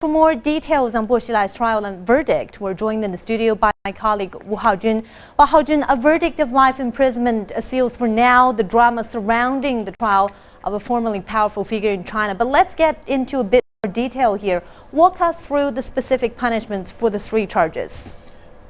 For more details on Xilai's trial and verdict, we're joined in the studio by my colleague Wu Haojun. Haojun, a verdict of life imprisonment seals for now the drama surrounding the trial of a formerly powerful figure in China. But let's get into a bit more detail here. Walk us through the specific punishments for the three charges.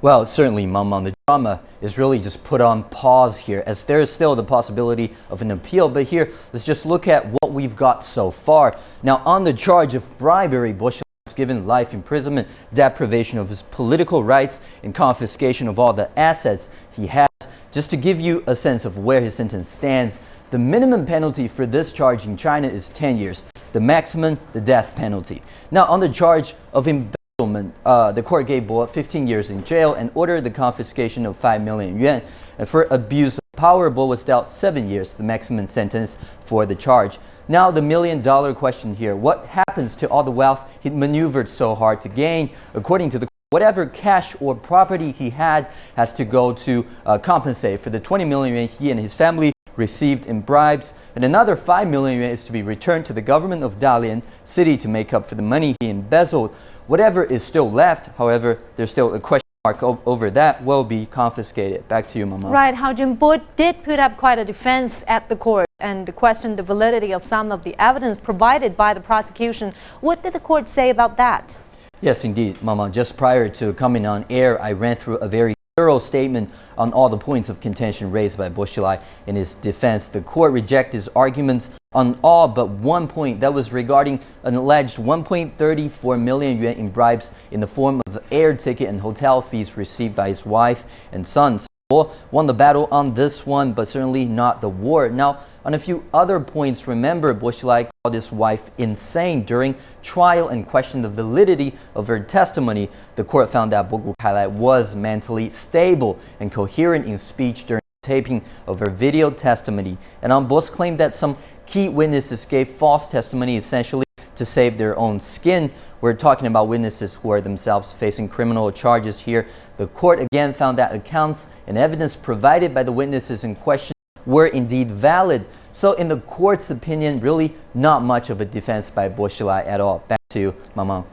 Well, certainly, Mama, the drama is really just put on pause here, as there is still the possibility of an appeal. But here, let's just look at what we've got so far. Now, on the charge of bribery, Xilai was given life imprisonment, deprivation of his political rights, and confiscation of all the assets he has. Just to give you a sense of where his sentence stands, the minimum penalty for this charge in China is 10 years. The maximum, the death penalty. Now, on the charge of embezzlement, the court gave Bo 15 years in jail and ordered the confiscation of 5 million yuan. And for abuse of power, Bo was dealt 7 years, the maximum sentence for the charge. Now, the million-dollar question here: what happens to all the wealth he maneuvered so hard to gain? According to the court, whatever cash or property he had has to go to compensate for the 20 million yuan he and his family received in bribes, and another 5 million yuan is to be returned to the government of Dalian City to make up for the money he embezzled. Whatever is still left, however, there's still a question mark over that, will be confiscated. Back to you, Mama. Right, Haojun, Bo did put up quite a defense at the court and questioned the validity of some of the evidence provided by the prosecution. What did the court say about that? Yes, indeed, Mama. Just prior to coming on air, I ran through a very thorough statement on all the points of contention raised by Xilai in his defense. The court rejected his arguments on all but one point, that was regarding an alleged 1.34 million yuan in bribes in the form of air ticket and hotel fees received by his wife and sons. Bo won the battle on this one, but certainly not the war. Now, on a few other points, remember, Xilai called his wife insane during trial and questioned the validity of her testimony. The court found that Bo Xilai was mentally stable and coherent in speech during the taping of her video testimony. And on Bo's claim that some key witnesses gave false testimony essentially to save their own skin. We're talking about witnesses who are themselves facing criminal charges here. The court again found that accounts and evidence provided by the witnesses in question were indeed valid. So in the court's opinion, really not much of a defense by Xilai at all. Back to you, Mama.